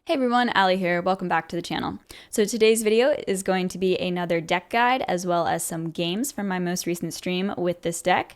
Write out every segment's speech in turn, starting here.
Hey everyone, Allie here. Welcome back to the channel. So today's video is going to be another deck guide as well as some games from my most recent stream with this deck.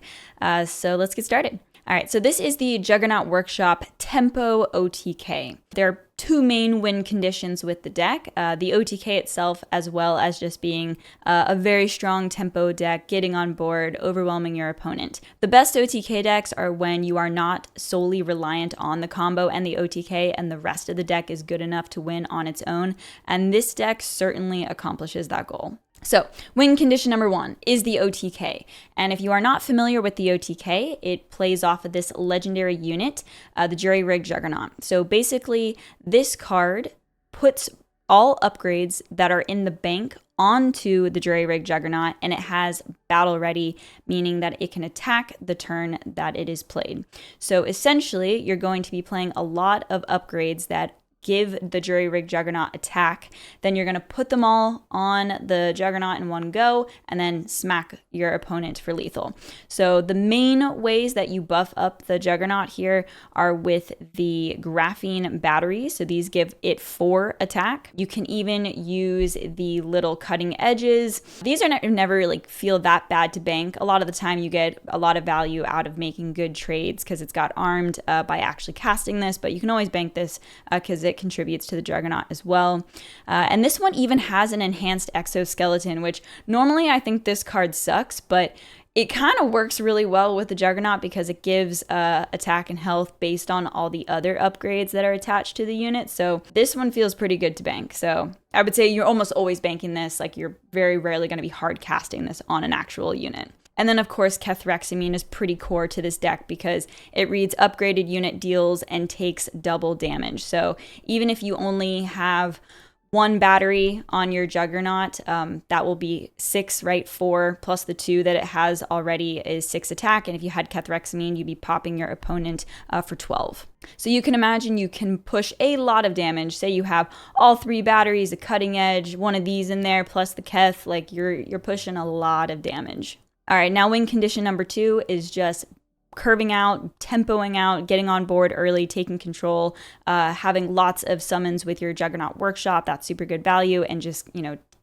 So let's get started. All right, so this is the Juggernaut Workshop Tempo OTK. There are two main win conditions with the deck, the OTK itself as well as just being a very strong tempo deck, getting on board, overwhelming your opponent. The best OTK decks are when you are not solely reliant on the combo and the OTK and the rest of the deck is good enough to win on its own, and this deck certainly accomplishes that goal. So, win condition number one is the OTK. And if you are not familiar with the OTK, it plays off of this legendary unit, the Jury-Rigged Juggernaut. So basically, this card puts all upgrades that are in the bank onto the Jury-Rigged Juggernaut, and it has battle ready, meaning that it can attack the turn that it is played. So essentially, you're going to be playing a lot of upgrades that give the Jury-Rigged Juggernaut attack, then you're going to put them all on the Juggernaut in one go and then smack your opponent for lethal. So the main ways that you buff up the Juggernaut here are with the graphene batteries. So these give it 4 attack. You can even use the little cutting edges. These are never like feel that bad to bank. A lot of the time you get a lot of value out of making good trades because it's got armed by actually casting this, but you can always bank this because it contributes to the Juggernaut as well. And this one even has an enhanced exoskeleton, which normally I think this card sucks, but it kind of works really well with the Juggernaut because it gives attack and health based on all the other upgrades that are attached to the unit. So this one feels pretty good to bank. So I would say you're almost always banking this, like you're very rarely going to be hard casting this on an actual unit. And then, of course, Kethrexamine is pretty core to this deck because it reads upgraded unit deals and takes double damage. So even if you only have 1 battery on your Juggernaut, that will be 6, right? 4 plus the 2 that it has already is 6 attack. And if you had Kethrexamine, you'd be popping your opponent for 12. So you can imagine you can push a lot of damage. Say you have all 3 batteries, a cutting edge, one of these in there, plus the Keth, like you're pushing a lot of damage. All right, now win condition number 2 is just curving out, tempoing out, getting on board early, taking control, having lots of summons with your Juggernaut Workshop. That's super good value, and just,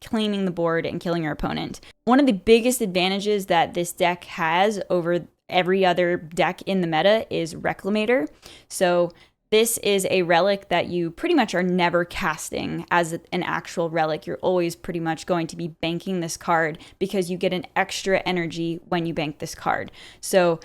claiming the board and killing your opponent. One of the biggest advantages that this deck has over every other deck in the meta is Reclamator. So this is a relic that you pretty much are never casting as an actual relic. You're always pretty much going to be banking this card because you get an extra energy when you bank this card. So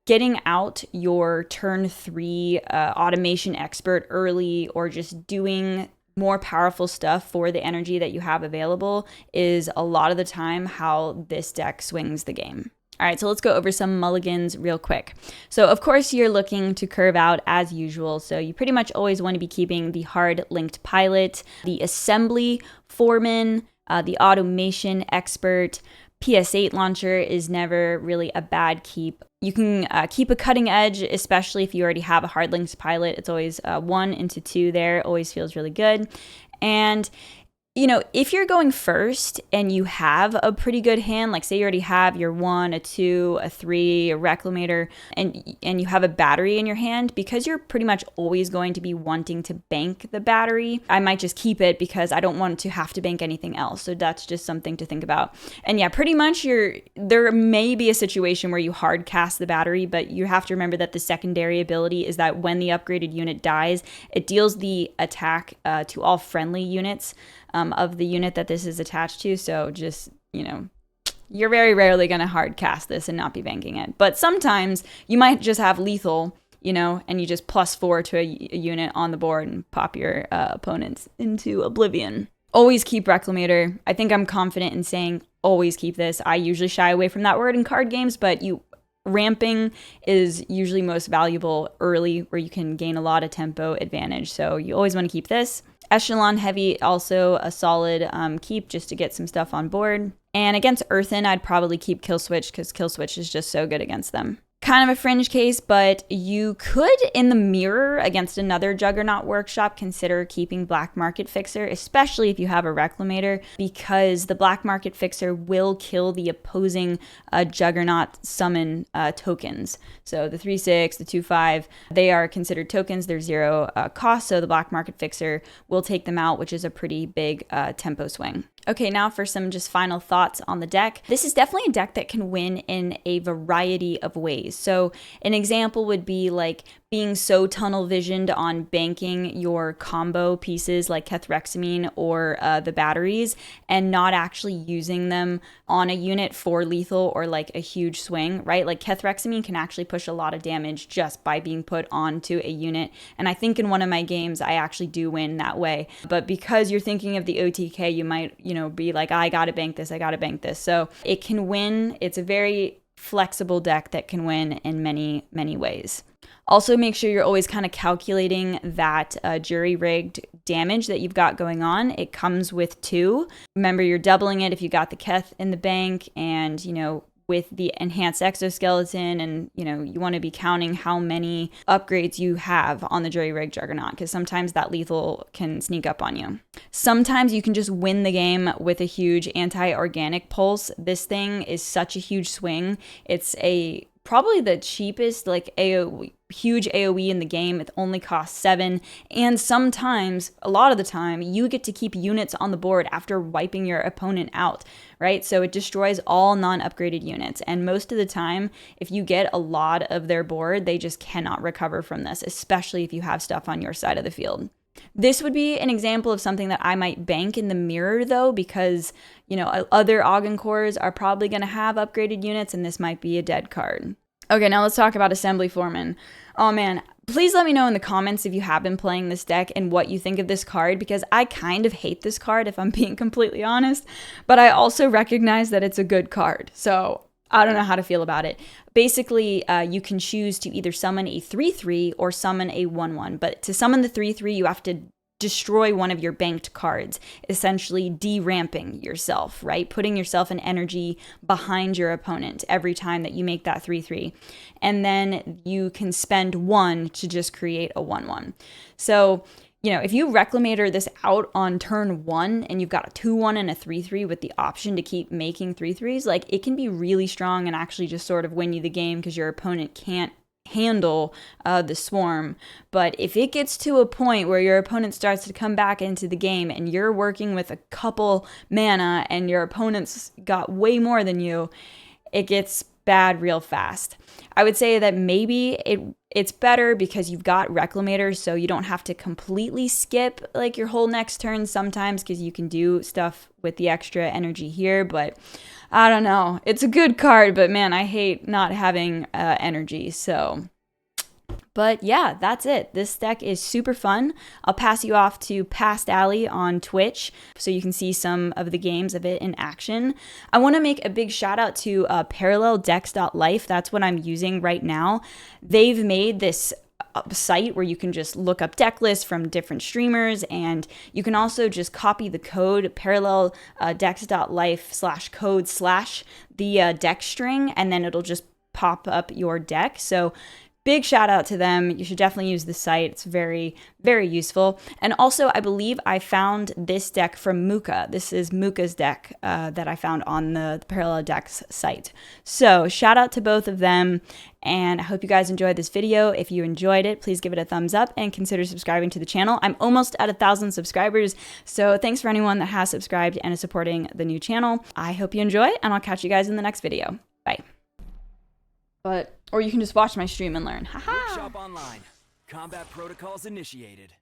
getting out your turn 3 automation expert early or just doing more powerful stuff for the energy that you have available is a lot of the time how this deck swings the game. All right, so let's go over some mulligans real quick. So of course you're looking to curve out as usual. So you pretty much always want to be keeping the hard linked pilot, the assembly foreman, the automation expert. PS8 launcher is never really a bad keep. You can keep a cutting edge, especially if you already have a hard linked pilot. It's always 1 into 2 there. It always feels really good. And if you're going first and you have a pretty good hand, like say you already have your 1, a 2, a 3, a Reclamator, and you have a battery in your hand, because you're pretty much always going to be wanting to bank the battery, I might just keep it because I don't want to have to bank anything else. So that's just something to think about. And yeah, pretty much there may be a situation where you hard cast the battery, but you have to remember that the secondary ability is that when the upgraded unit dies, it deals the attack to all friendly units of the unit that this is attached to. So just, you're very rarely going to hard cast this and not be banking it. But sometimes you might just have lethal, and you just +4 to a unit on the board and pop your opponents into oblivion. Always keep Reclamator. I think I'm confident in saying always keep this. I usually shy away from that word in card games, but ramping is usually most valuable early where you can gain a lot of tempo advantage. So you always want to keep this. Echelon Heavy, also a solid keep just to get some stuff on board. And against Earthen, I'd probably keep Kill Switch because Kill Switch is just so good against them. kind of a fringe case, but you could, in the mirror against another Juggernaut workshop, consider keeping Black Market Fixer, especially if you have a Reclamator, because the Black Market Fixer will kill the opposing Juggernaut summon tokens. So the 3/6, the 2/5, they are considered tokens. They're 0 cost, so the Black Market Fixer will take them out, which is a pretty big tempo swing. Okay, now for some just final thoughts on the deck. This is definitely a deck that can win in a variety of ways. So an example would be like being so tunnel visioned on banking your combo pieces like Kethrexamine or the batteries and not actually using them on a unit for lethal or like a huge swing, right? Like Kethrexamine can actually push a lot of damage just by being put onto a unit. And I think in one of my games, I actually do win that way. But because you're thinking of the OTK, you might, be like, I gotta bank this, I gotta bank this. So it can win. It's a very flexible deck that can win in many, many ways. Also, make sure you're always kind of calculating that jury-rigged damage that you've got going on. It comes with 2. Remember, you're doubling it if you got the Keth in the bank and, with the enhanced exoskeleton, and you want to be counting how many upgrades you have on the jury-rigged Juggernaut, because sometimes that lethal can sneak up on you. Sometimes you can just win the game with a huge anti-organic pulse. This thing is such a huge swing. It's probably the cheapest huge AoE in the game. It only costs 7, and sometimes, a lot of the time, you get to keep units on the board after wiping your opponent out, right? So it destroys all non-upgraded units, and most of the time, if you get a lot of their board, they just cannot recover from this, especially if you have stuff on your side of the field. This would be an example of something that I might bank in the mirror, though, because, other Augencores are probably going to have upgraded units, and this might be a dead card. Okay, now let's talk about Assembly Foreman. Oh man, please let me know in the comments if you have been playing this deck and what you think of this card, because I kind of hate this card, if I'm being completely honest, but I also recognize that it's a good card, so I don't know how to feel about it. Basically, you can choose to either summon a 3/3 or summon a 1/1, but to summon the 3/3, you have to destroy one of your banked cards, essentially de-ramping yourself, right? Putting yourself in energy behind your opponent every time that you make that 3/3. And then you can spend 1 to just create a 1/1. So, if you Reclamator this out on turn 1 and you've got a 2/1 and a 3/3 with the option to keep making 3/3s, like it can be really strong and actually just sort of win you the game because your opponent can't handle the swarm. But if it gets to a point where your opponent starts to come back into the game and you're working with a couple mana and your opponent's got way more than you, it gets bad real fast. I would say that maybe it's better because you've got Reclamators, so you don't have to completely skip like your whole next turn sometimes, because you can do stuff with the extra energy here. But I don't know. It's a good card, but man, I hate not having energy. So, but yeah, that's it. This deck is super fun. I'll pass you off to Past Allie on Twitch so you can see some of the games of it in action. I want to make a big shout out to ParallelDecks.Life. That's what I'm using right now. They've made this site where you can just look up deck lists from different streamers, and you can also just copy the code ParallelDecks.Life/code/ the deck string, and then it'll just pop up your deck. So big shout out to them. You should definitely use the site. It's very, very useful. And also, I believe I found this deck from Muka. This is Muka's deck that I found on the Parallel Decks site. So shout out to both of them. And I hope you guys enjoyed this video. If you enjoyed it, please give it a thumbs up and consider subscribing to the channel. I'm almost at 1,000 subscribers. So thanks for anyone that has subscribed and is supporting the new channel. I hope you enjoy, and I'll catch you guys in the next video. Bye. Or you can just watch my stream and learn. Haha. Workshop online. Combat protocols initiated.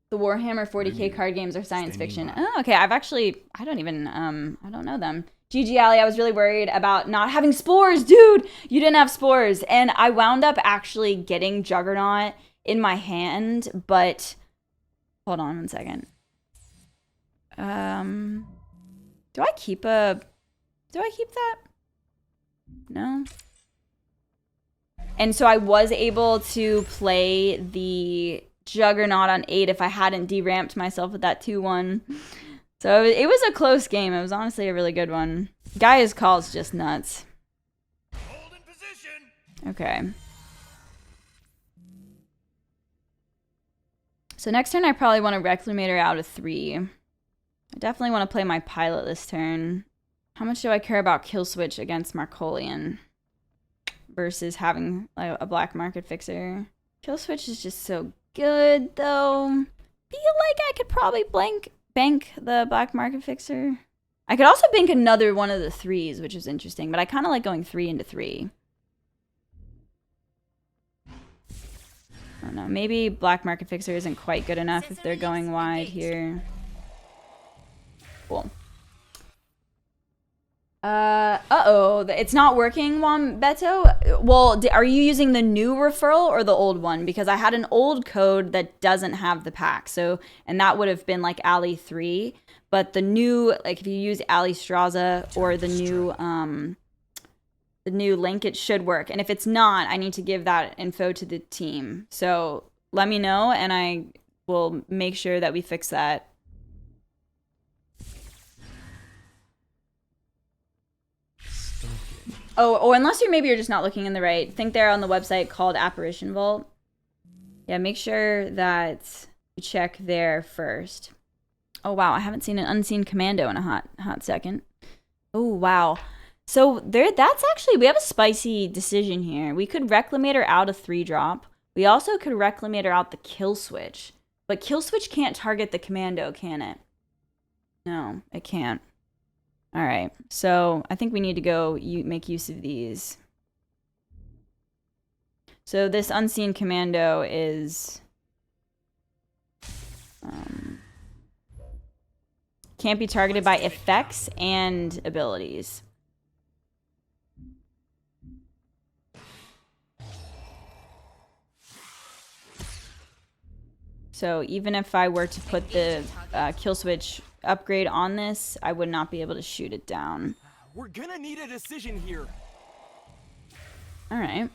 The Warhammer 40k card games are science fiction. Oh, okay. I don't know them. GG Allie, I was really worried about not having spores. Dude, you didn't have spores. And I wound up actually getting Juggernaut in my hand, but hold on one second. Do I keep that? No. And so I was able to play the Juggernaut on 8 if I hadn't deramped myself with that 2/1. So it was a close game. It was honestly a really good one. Guy's call's just nuts. Hold in position. Okay. So next turn I probably want to Reclamator out of 3. I definitely want to play my pilot this turn. How much do I care about Kill Switch against Marcolian versus having like, a black market fixer? Kill Switch is just so good though. Feel like I could probably bank the black market fixer. I could also bank another one of the 3s, which is interesting, but I kind of like going 3 into 3. I don't know. Maybe black market fixer isn't quite good enough if they're going wide here. Cool. Uh-oh. It's not working, Wombeto? Well, are you using the new referral or the old one? Because I had an old code that doesn't have the pack. So, and that would have been like Allie 3. But the new, like if you use Alliestrasza or the new link, it should work. And if it's not, I need to give that info to the team. So let me know and I will make sure that we fix that. Oh, unless maybe you're just not looking in the right. Think they're on the website called Apparition Vault. Yeah, make sure that you check there first. Oh wow, I haven't seen an unseen commando in a hot second. Oh wow. So that's actually, we have a spicy decision here. We could Reclamator out a 3-drop. We also could Reclamator out the Kill Switch. But Kill Switch can't target the commando, can it? No, it can't. All right, so I think we need to go make use of these. So this unseen commando is can't be targeted by effects and abilities. So even if I were to put the kill switch upgrade on this, I would not be able to shoot it down. We're gonna need a decision here. All right.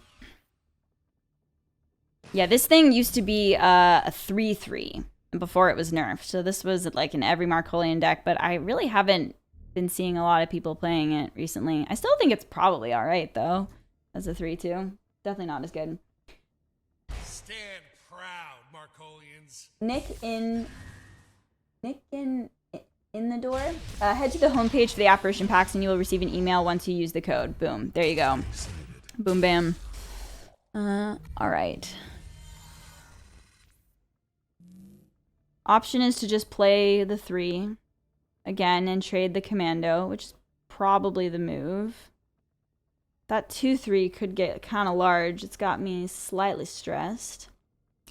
Yeah, this thing used to be a 3/3 before it was nerfed. So this was like in every Marcolian deck, but I really haven't been seeing a lot of people playing it recently. I still think it's probably all right though, as a 3/2. Definitely not as good. Stand proud, Marcolians. Nick in the door. Head to the homepage for the apparition packs and you will receive an email once you use the code. Boom. There you go. Boom bam. All right. Option is to just play the 3 again and trade the commando, which is probably the move. That 2/3 could get kind of large. It's got me slightly stressed.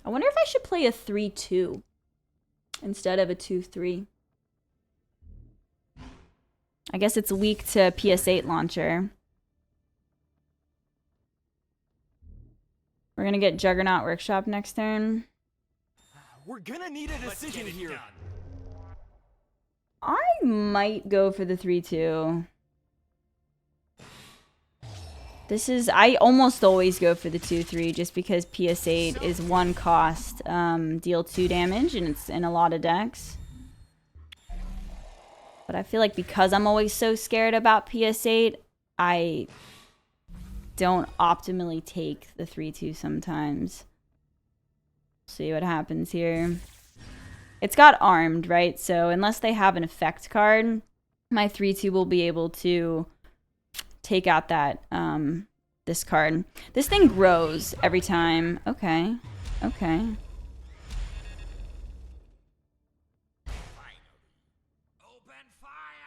I wonder if I should play a 3/2 instead of a 2/3. I guess it's weak to PS8 launcher. We're gonna get Juggernaut Workshop next turn. We're gonna need a decision here. I might go for the 3/2. This is, I almost always go for the 2/3 just because PS8 is 1 cost, deal 2 damage, and it's in a lot of decks. But I feel like because I'm always so scared about PS8, I don't optimally take the 3/2 sometimes. See what happens here. It's got armed, right? So unless they have an effect card, my 3/2 will be able to take out that this card. This thing grows every time. Okay. Okay.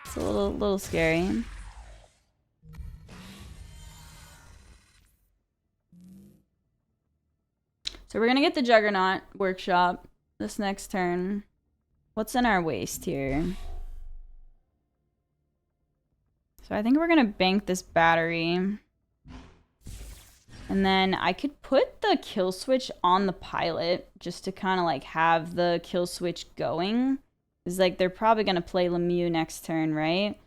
It's a little scary. So we're gonna get the Juggernaut Workshop this next turn. What's in our waist here? So I think we're gonna bank this battery. And then I could put the kill switch on the pilot just to kind of like have the kill switch going. It's like they're probably gonna play Lemieux next turn, right?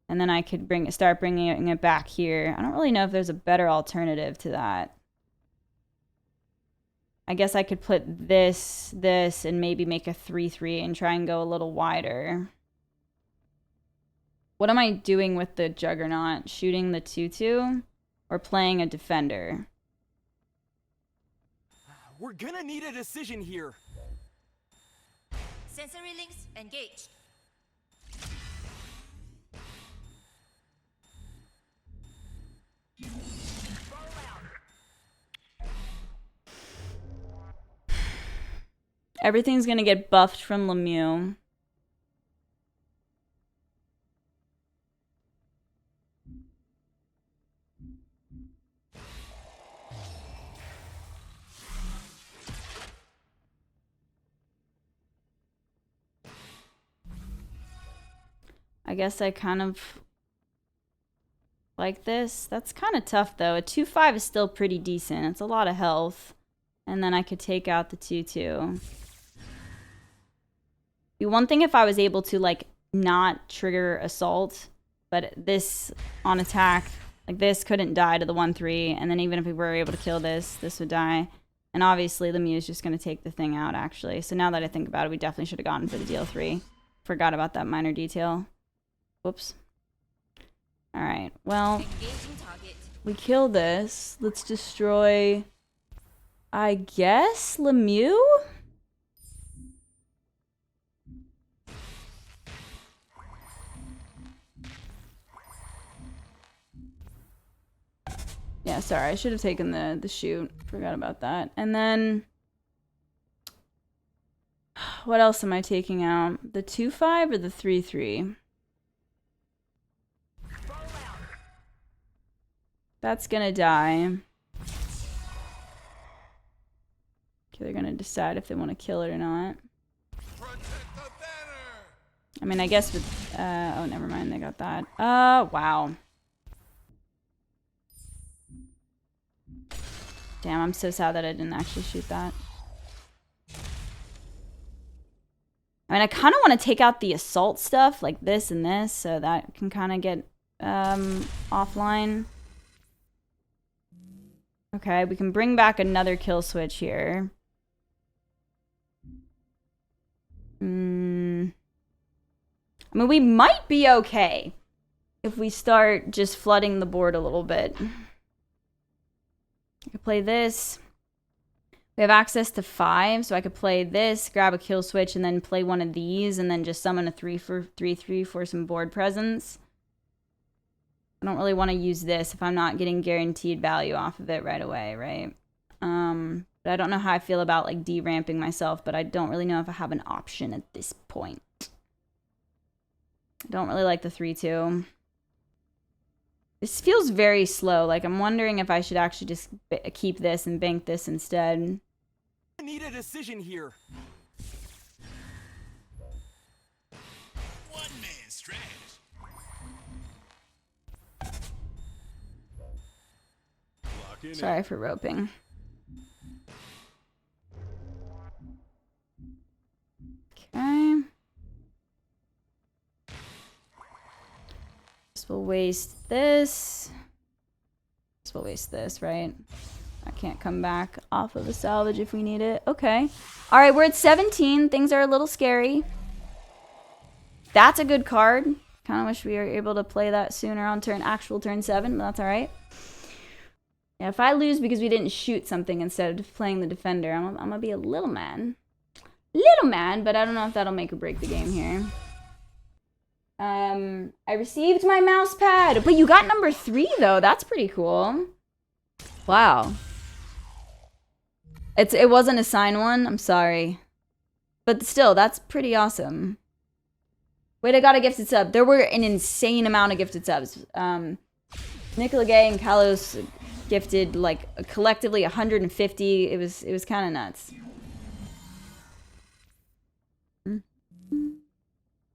And then I could start bringing it back here. I don't really know if there's a better alternative to that. I guess I could put this, and maybe make a 3/3 and try and go a little wider. What am I doing with the Juggernaut? Shooting the 2/2 or playing a defender? We're gonna need a decision here. Sensory links engaged. Everything's gonna get buffed from Lemieux. I guess I kind of like this. That's kind of tough though. A 2/5 is still pretty decent. It's a lot of health. And then I could take out the 2/2. Be one thing if I was able to like not trigger assault, but this on attack, like this couldn't die to the 1/3, and then even if we were able to kill this, this would die. And obviously Lemieux is just gonna take the thing out actually. So now that I think about it, we definitely should have gone for the DL3. Forgot about that minor detail. Whoops. Alright, well, we kill this. Let's destroy, I guess, Lemieux? Yeah, sorry, I should have taken the shoot. Forgot about that. And then, what else am I taking out? The 2/5 or the 3/3? That's gonna die. Okay, they're gonna decide if they want to kill it or not. I mean, I guess with, oh, never mind, they got that. Wow. Damn, I'm so sad that I didn't actually shoot that. I mean, I kind of want to take out the assault stuff, like this and this, so that can kind of get, offline. Okay, we can bring back another kill switch here. I mean, we might be okay if we start just flooding the board a little bit. I could play this. We have access to 5, so I could play this, grab a kill switch, and then play one of these, and then just summon a 3/3 for some board presence. I don't really want to use this if I'm not getting guaranteed value off of it right away, right? But I don't know how I feel about like de-ramping myself, but I don't really know if I have an option at this point. I don't really like the 3/2. This feels very slow. Like I'm wondering if I should actually just keep this and bank this instead. I need a decision here. One man stretch. Sorry for roping. Okay. This will waste this. This will waste this, right? I can't come back off of a salvage if we need it. Okay. All right, we're at 17. Things are a little scary. That's a good card. Kind of wish we were able to play that sooner on actual turn 7, but that's all right. Yeah, if I lose because we didn't shoot something instead of playing the defender, I'm gonna be a little mad. Little mad, but I don't know if that'll make or break the game here. I received my mouse pad, but you got number 3 though. That's pretty cool. Wow. It wasn't a sign one. I'm sorry, but still, that's pretty awesome. Wait, I got a gifted sub. There were an insane amount of gifted subs. Nicola Gay and Kalos gifted like collectively 150. It was kind of nuts.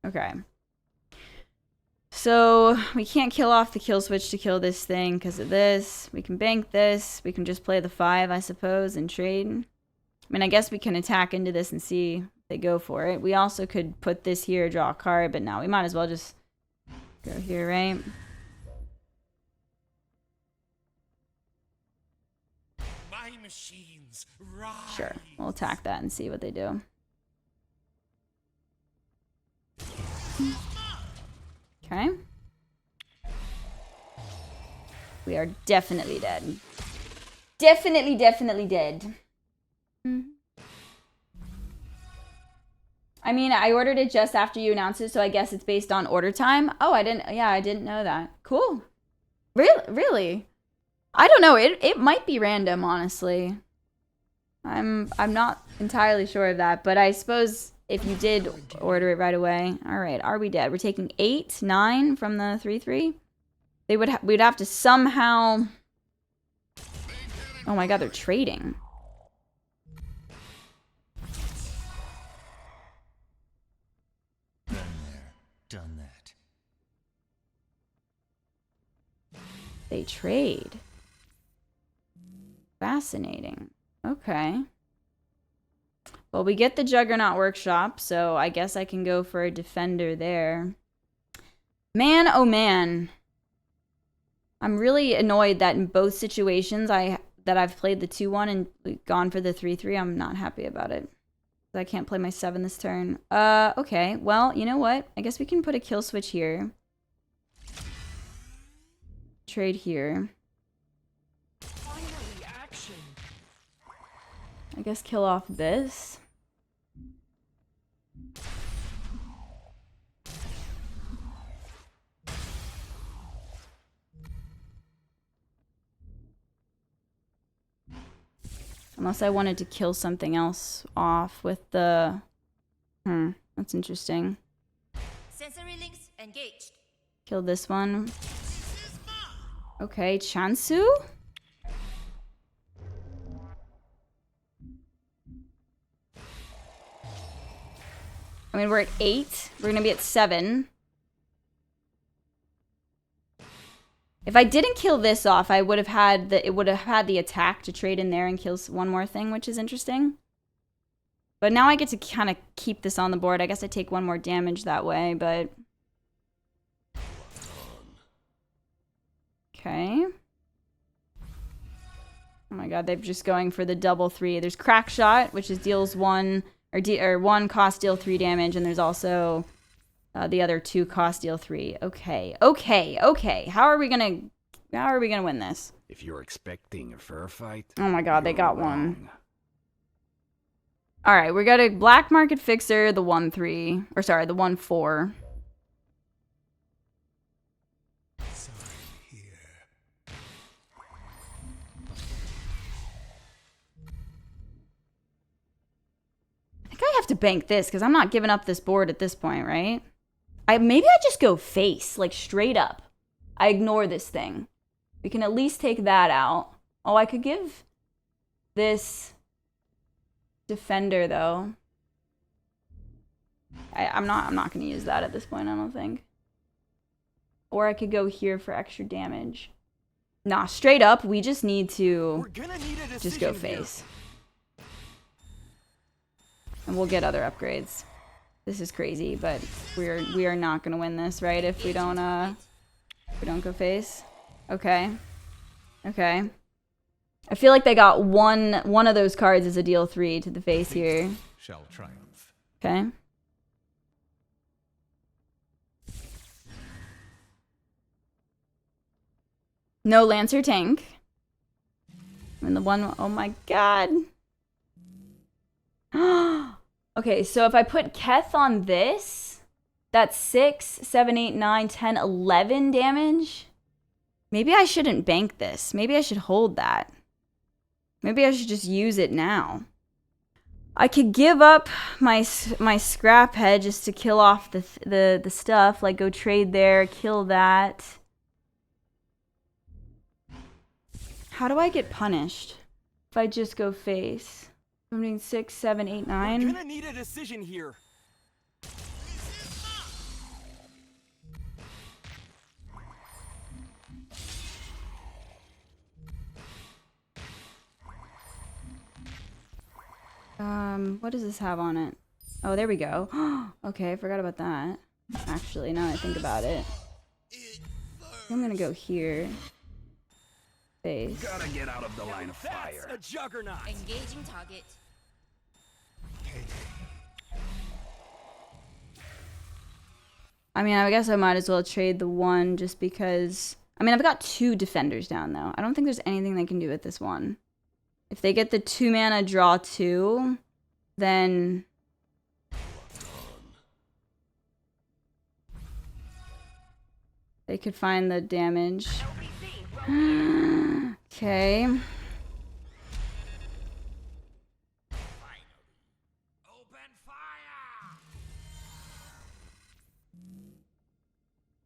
Okay. So we can't kill off the kill switch to kill this thing because of this. We can bank this. We can just play the 5, I suppose, and trade. I mean, I guess we can attack into this and see if they go for it. We also could put this here, draw a card, but now we might as well just go here, right? My machines rise. Sure. We'll attack that and see what they do. Okay. We are definitely dead. Definitely dead. I mean, I ordered it just after you announced it, so I guess it's based on order time. Oh, I didn't know that. Cool. Really? I don't know. It might be random, honestly. I'm not entirely sure of that, but I suppose if you did order it right away. All right, are we dead? We're taking 8, 9 from the 3/3. We'd have to somehow. Oh my god, they're trading. Been there, done that. They trade. Fascinating. Okay. Well, we get the Juggernaut workshop, so I guess I can go for a defender there. Man, oh man. I'm really annoyed that in both situations that I've played the 2/1 and gone for the 3/3. I'm not happy about it. I can't play my 7 this turn. Okay. Well, you know what? I guess we can put a kill switch here. Trade here. Finally, action. I guess kill off this. Unless I wanted to kill something else off with the... that's interesting. Sensory links engaged. Kill this one. Okay, Chansu? I mean, we're at 8. We're gonna be at 7. If I didn't kill this off, I would have had it would have had the attack to trade in there and kill one more thing, which is interesting. But now I get to kind of keep this on the board. I guess I take 1 more damage that way, but... Okay. Oh my god, they're just going for the double 3. There's Crack Shot, which is deals 1 or 1 cost deal 3 damage, and there's also the other 2 cost deal 3. Okay. How are we gonna win this? If you're expecting a fair fight, Oh my god, they you're got wrong. one. All right, we got a Black Market Fixer, the 1/3, or sorry, the 1/4. Sorry here. I think I have to bank this because I'm not giving up this board at this point, right? Maybe I just go face, like straight up. I ignore this thing. We can at least take that out. Oh, I could give this defender though. I'm not going to use that at this point, I don't think. Or I could go here for extra damage. Nah, straight up, we just need to We're gonna need a just go decision here. face. And we'll get other upgrades. This is crazy, but we are not gonna win this, right? If we don't go face. Okay. Okay. I feel like they got one of those cards as a deal 3 to the face here. Shall triumph. Okay. No Lancer tank. And the one, oh my god. Okay, so if I put Keth on this, that's 6, 7, 8, 9, 10, 11 damage. Maybe I shouldn't bank this. Maybe I should hold that. Maybe I should just use it now. I could give up my scrap head just to kill off the stuff. Like go trade there, kill that. How do I get punished if I just go face? I'm doing 6, 7, 8, 9. We're gonna need a decision here. What does this have on it? Oh, there we go. Okay, I forgot about that. Actually, now that I think about it. I'm gonna go here. Face. Gotta get out of the line of fire. That's a Juggernaut. Engaging target. I mean, I guess I might as well trade the 1 just because... I mean, I've got 2 defenders down, though. I don't think there's anything they can do with this 1. If they get the 2 mana draw 2, then they could find the damage. Okay.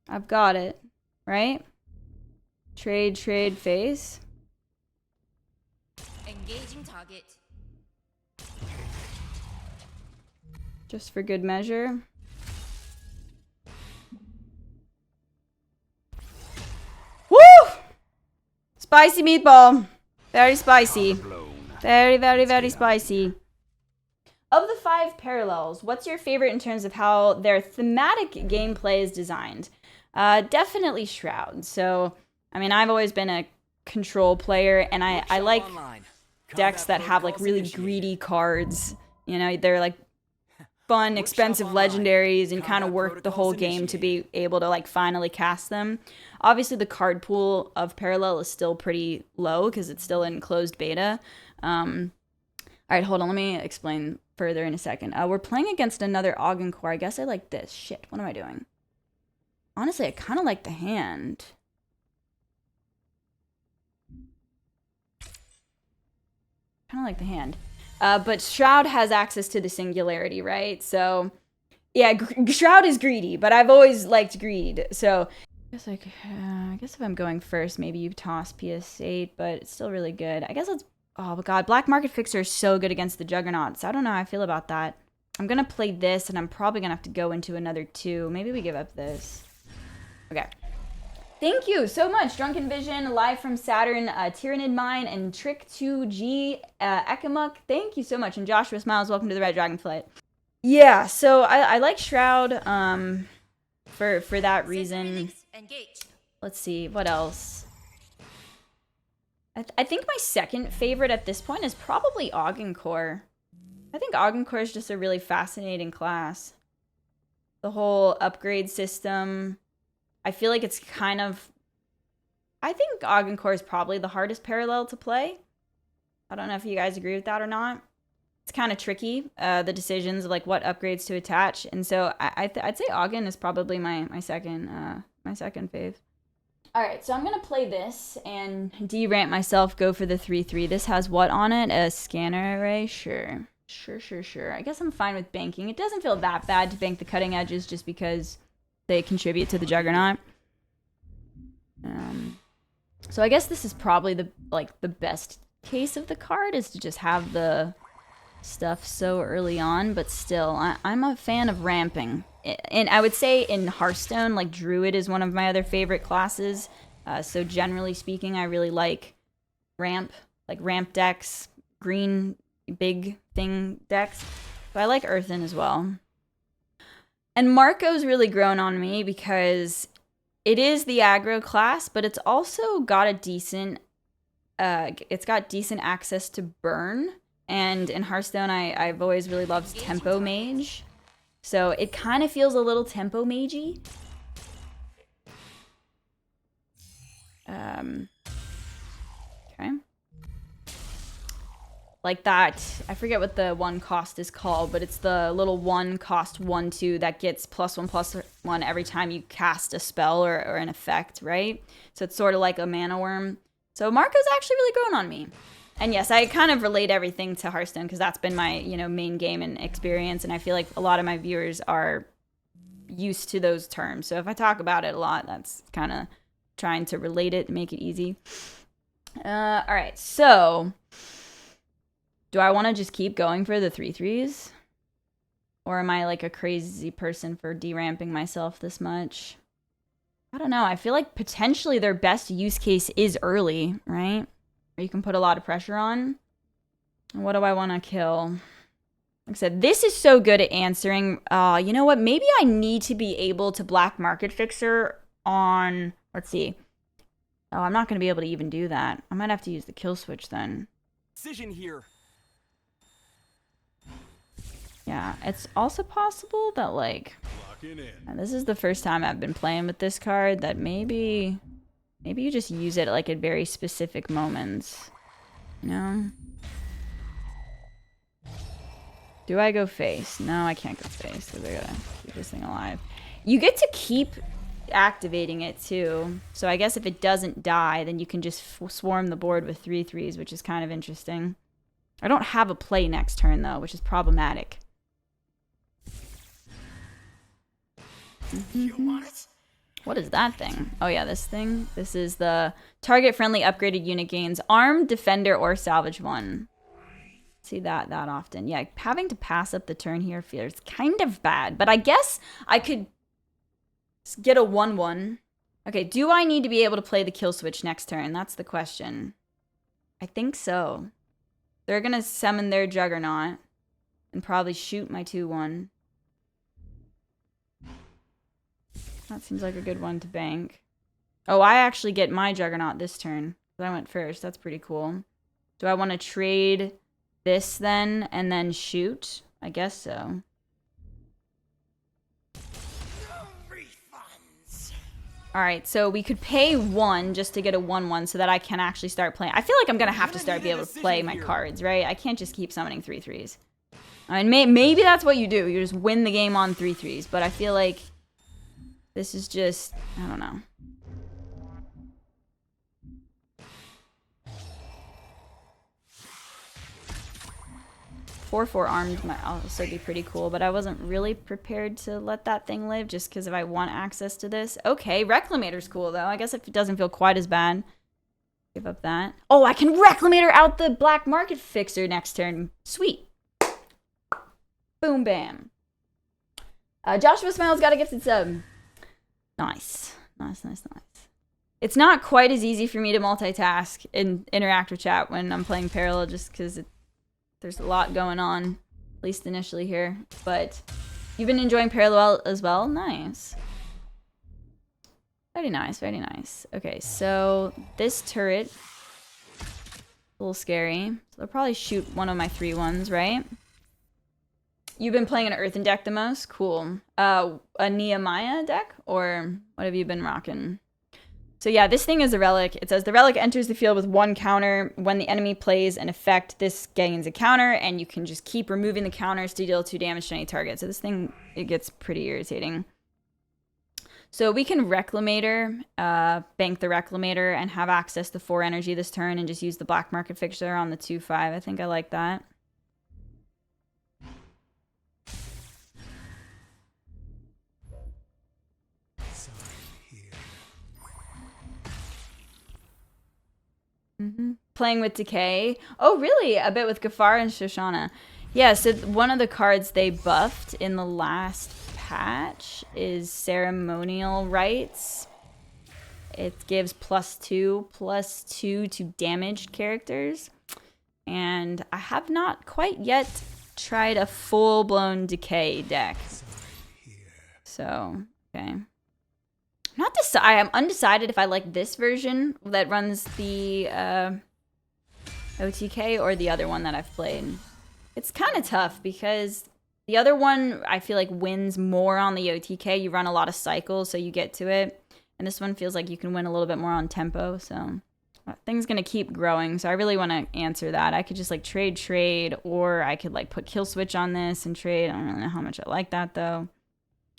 I've got it, right? Trade, face. Engaging target. Just for good measure. Woo! Spicy meatball. Very spicy. Very, very, very spicy. Of the 5 parallels, what's your favorite in terms of how their thematic gameplay is designed? Definitely Shroud. So, I mean, I've always been a control player, and I like decks that have like really greedy cards. You know, they're like fun, expensive legendaries, and kind of work the whole game to be able to like finally cast them. Obviously, the card pool of Parallel is still pretty low because it's still in closed beta. All right, hold on. Let me explain further in a second. We're playing against another Augencore. I guess I like this. Shit, what am I doing? Honestly, I kind of like the hand. But Shroud has access to the singularity, right? So, yeah, Shroud is greedy, but I've always liked greed. So, I guess if I'm going first, maybe you toss PS8, but it's still really good. I guess let's... Oh, my God. Black Market Fixer is so good against the Juggernauts. I don't know how I feel about that. I'm going to play this, and I'm probably going to have to go into another 2. Maybe we give up this. Okay. Thank you so much, Drunken Vision, live from Saturn, Tyrannid Mine, and Trick2G, Ekimuk. Thank you so much. And Joshua Smiles, welcome to the Red Dragon Flight. Yeah, so I like Shroud for that reason. Let's see, what else? I think my second favorite at this point is probably Augencore. I think Augencore is just a really fascinating class. The whole upgrade system... I feel like it's kind of... I think Augencore is probably the hardest parallel to play. I don't know if you guys agree with that or not. It's kind of tricky, the decisions of like what upgrades to attach. And so I'd say Augen is probably my second fave. All right, so I'm going to play this and de-ramp myself, go for the 3/3. This has what on it? A scanner array? Sure. I guess I'm fine with banking. It doesn't feel that bad to bank the cutting edges just because... they contribute to the Juggernaut. So I guess this is probably the best case of the card is to just have the stuff so early on, but still, I'm a fan of ramping. And I would say in Hearthstone, like Druid is one of my other favorite classes. So generally speaking, I really like ramp decks, green big thing decks. But I like Earthen as well. And Marco's really grown on me because it is the aggro class, but it's also got a decent, it's got decent access to burn. And in Hearthstone, I've always really loved Tempo Mage. So it kind of feels a little Tempo Magey. Okay. Like that, I forget what the 1 cost is called, but it's the little 1 cost 1/2 that gets +1/+1 every time you cast a spell or an effect, right? So it's sort of like a mana worm. So Marco's actually really grown on me. And yes, I kind of relate everything to Hearthstone because that's been my, main game and experience, and I feel like a lot of my viewers are used to those terms. So if I talk about it a lot, that's kind of trying to relate it and make it easy. All right, so... do I want to just keep going for the 3/3s? Or am I like a crazy person for deramping myself this much? I don't know. I feel like potentially their best use case is early, right? Or you can put a lot of pressure on. What do I want to kill? Like I said, this is so good at answering. You know what? Maybe I need to be able to Black Market Fixer on... let's see. Oh, I'm not going to be able to even do that. I might have to use the kill switch then. Decision here. Yeah, it's also possible that, like, and this is the first time I've been playing with this card, that maybe you just use it, like, at very specific moments, you know? Do I go face? No, I can't go face because I gotta keep this thing alive. You get to keep activating it too. So I guess if it doesn't die, then you can just swarm the board with 3/3s, which is kind of interesting. I don't have a play next turn though, which is problematic. You want it? What is that thing? Oh yeah, this thing. This is the target friendly upgraded unit gains armed, defender, or salvage 1. See that often. Yeah, having to pass up the turn here feels kind of bad, but I guess I could get a 1/1. Okay, do I need to be able to play the kill switch next turn? That's the question. I think so. They're gonna summon their Juggernaut and probably shoot my 2/1. That seems like a good one to bank. Oh, I actually get my Juggernaut this turn. I went first. That's pretty cool. Do I want to trade this then and then shoot? I guess so. Alright, so we could pay 1 just to get a 1/1 so that I can actually start playing. I feel like I'm going to have to start being able to play my cards, right? I can't just keep summoning 3/3s. I mean, maybe that's what you do. You just win the game on 3/3s, but I feel like this is just, I don't know. Four armed might also be pretty cool, but I wasn't really prepared to let that thing live just because if I want access to this. Okay, Reclamator's cool though. I guess if it doesn't feel quite as bad. Give up that. Oh, I can Reclamator out the black market fixer next turn. Sweet. Boom, bam. Joshua Smiles got a gifted sub. Nice. Nice. It's not quite as easy for me to multitask and interact with chat when I'm playing Parallel just because there's a lot going on, at least initially here. But you've been enjoying Parallel as well? Nice. Very nice, very nice. Okay, so this turret, a little scary. So they'll probably shoot one of my 3/1s, right? You've been playing an Earthen deck the most? Cool. A Nehemiah deck? Or what have you been rocking? So yeah, this thing is a relic. It says the relic enters the field with 1 counter. When the enemy plays an effect, this gains a counter, and you can just keep removing the counters to deal 2 damage to any target. So this thing, it gets pretty irritating. So we can Reclamator, bank the Reclamator, and have access to 4 energy this turn, and just use the black market fixture on the 2/5. I think I like that. Playing with Decay. Oh, really? A bit with Gafar and Shoshana. Yeah, so one of the cards they buffed in the last patch is Ceremonial Rites. It gives +2/+2 to damaged characters. And I have not quite yet tried a full-blown Decay deck. So, okay. I'm undecided if I like this version that runs the OTK or the other one that I've played. It's kind of tough because the other one I feel like wins more on the OTK. You run a lot of cycles, so you get to it. And this one feels like you can win a little bit more on tempo. So that thing's going to keep growing. So I really want to answer that. I could just like trade, or I could like put kill switch on this and trade. I don't really know how much I like that though.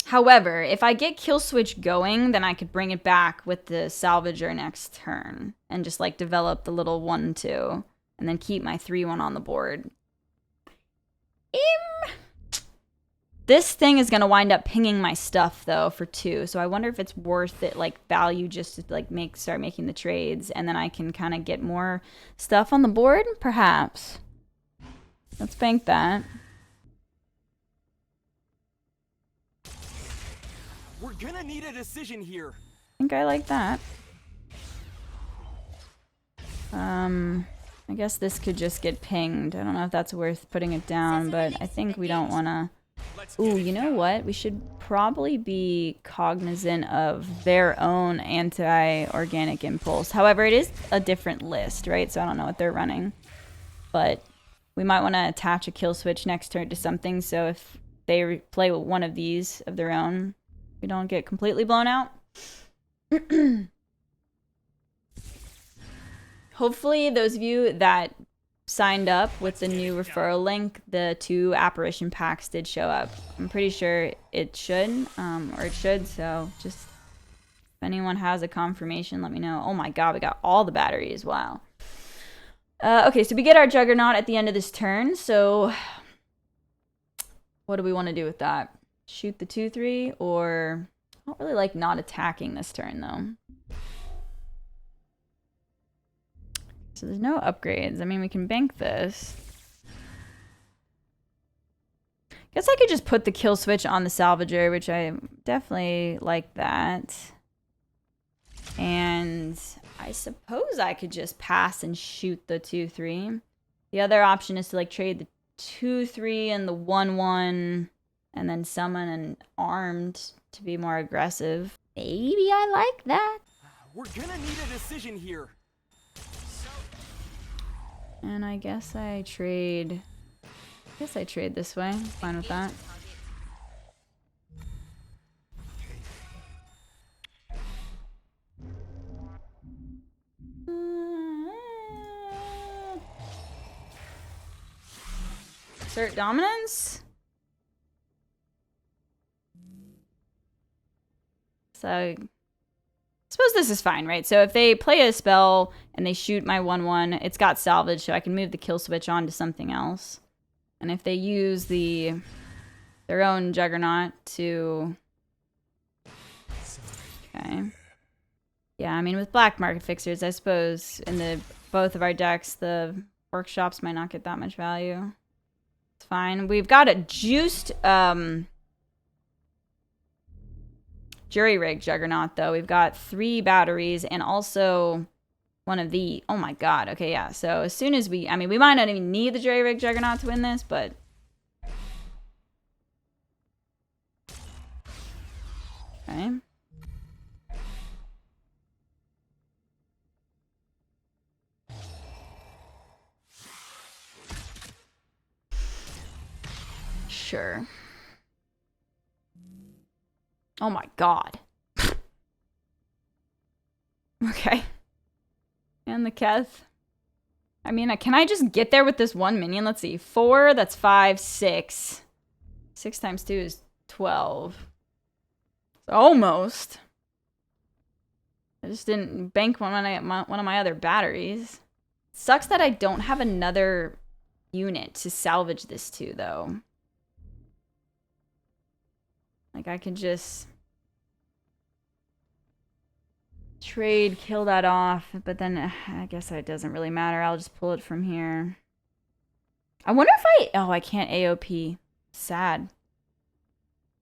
However, if I get kill switch going, then I could bring it back with the salvager next turn and just like develop the little 1/2 and then keep my 3/1 on the board. This thing is going to wind up pinging my stuff though for 2. So I wonder if it's worth it, like value, just to like start making the trades, and then I can kind of get more stuff on the board, perhaps. Let's bank that. We're gonna need a decision here. I think I like that. I guess this could just get pinged. I don't know if that's worth putting it down, but I think we don't want to... Ooh, you know what? We should probably be cognizant of their own anti-organic impulse. However, it is a different list, right? So I don't know what they're running. But we might want to attach a kill switch next turn to something, so if they play with one of these of their own, we don't get completely blown out. Hopefully those of you that signed up with the new referral link, the 2 apparition packs did show up. I'm pretty sure it should, or it should, so just if anyone has a confirmation, let me know. Oh my god, we got all the batteries, wow. Okay, so we get our Juggernaut at the end of this turn, so what do we want to do with that? Shoot the 2/3, or I don't really like not attacking this turn, though. So there's no upgrades. I mean, we can bank this. Guess I could just put the kill switch on the salvager, which I definitely like that. And I suppose I could just pass and shoot the 2/3. The other option is to like trade the 2/3 and the 1/1 and then summon an armed to be more aggressive. Maybe I like that. We're gonna need a decision here. And I guess I trade this way. Fine with that. Assert dominance. So I suppose this is fine, right? So if they play a spell and they shoot my 1/1, it's got salvage, so I can move the kill switch on to something else. And if they use their own Juggernaut to... Okay. Yeah, I mean, with black market fixers, I suppose in both of our decks, the workshops might not get that much value. It's fine. We've got a juiced jury-rig Juggernaut, though. We've got 3 batteries and also one of the... Oh my god. Okay, yeah. So as soon as we... I mean, we might not even need the jury-rig Juggernaut to win this, but... Okay. Sure. Oh my god. Okay. And the Keth. I mean, can I just get there with this one minion? Let's see. 4, that's 5, 6. 6 times 2 is 12. Almost. I just didn't bank one of my other batteries. Sucks that I don't have another unit to salvage this to, though. Like, I could just trade, kill that off, but then I guess it doesn't really matter. I'll just pull it from here. I wonder if oh, I can't AOP. Sad.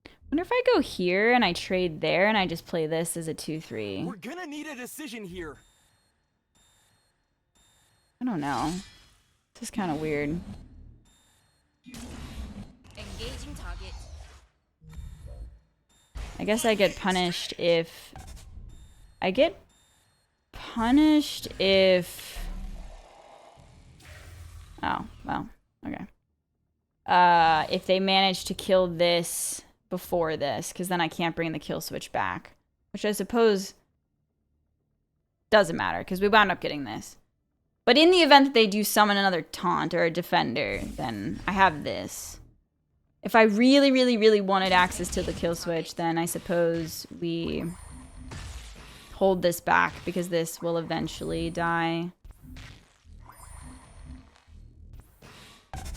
I wonder if I go here and I trade there and I just play this as a 2/3. We're gonna need a decision here. I don't know. This is kind of weird. Engaging target. I guess I get punished if... I get punished if... Oh, well, okay. If they manage to kill this before this, because then I can't bring the kill switch back. Which I suppose doesn't matter, because we wound up getting this. But in the event that they do summon another taunt or a defender, then I have this. If I really, really, really wanted access to the kill switch, then I suppose we hold this back because this will eventually die.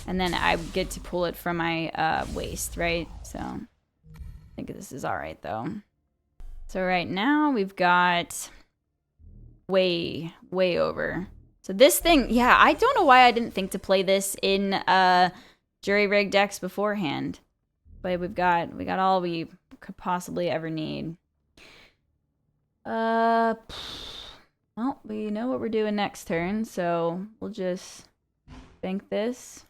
And then I get to pull it from my waist, right? So I think this is all right, though. So right now we've got way over. So this thing, yeah, I don't know why I didn't think to play this in jury-rig decks beforehand. But we got all we could possibly ever need. Well, we know what we're doing next turn, so we'll just bank this.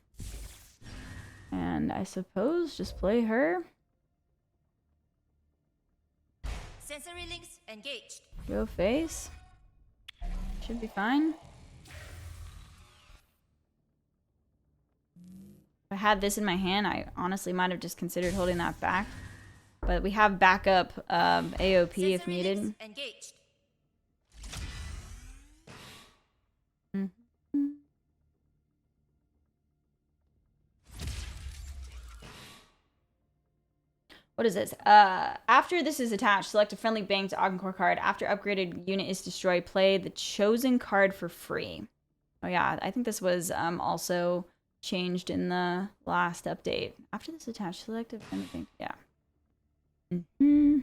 And I suppose just play her. Sensory links engaged. Go face. Should be fine. If I had this in my hand, I honestly might have just considered holding that back. But we have backup AOP if needed. Engaged. What is this? After this is attached, select a friendly banked Augencore card. After upgraded unit is destroyed, play the chosen card for free. Oh yeah, I think this was also changed in the last update. After this attached, select a friendly bank. Yeah. Mm-hmm.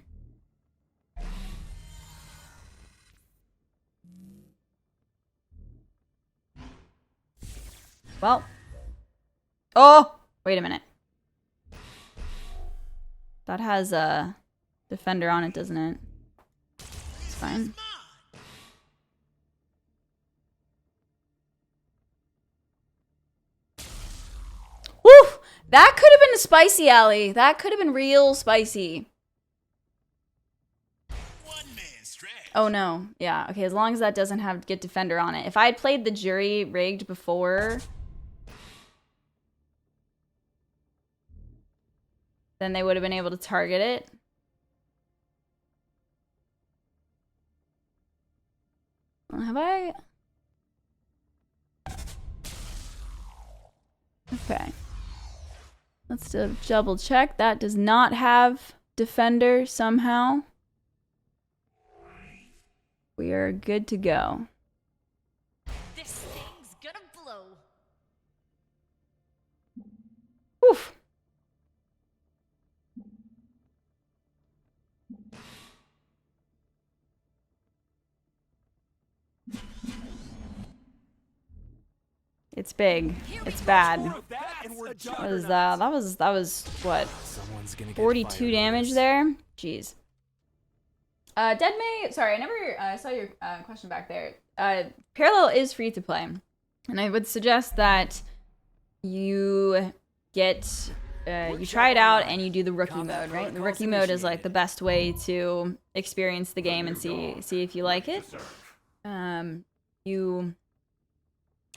Well. Oh! Wait a minute. That has a defender on it, doesn't it? It's fine. Woo! That could have been a spicy, Allie. That could have been real spicy. Oh no. Yeah, okay, as long as that doesn't have get defender on it. If I had played the jury rigged before, then they would have been able to target it. Have I? Okay. Let's double check. That does not have defender somehow. We are good to go. This thing's gonna blow. Oof. It's big. It's bad. That was what? 42 damage there? Jeez. Dead May, sorry, I never saw your question back there. Parallel is free to play. And I would suggest that you get, you try it out and you do the rookie mode, right? The rookie mode is like the best way to experience the game and see if you like it. You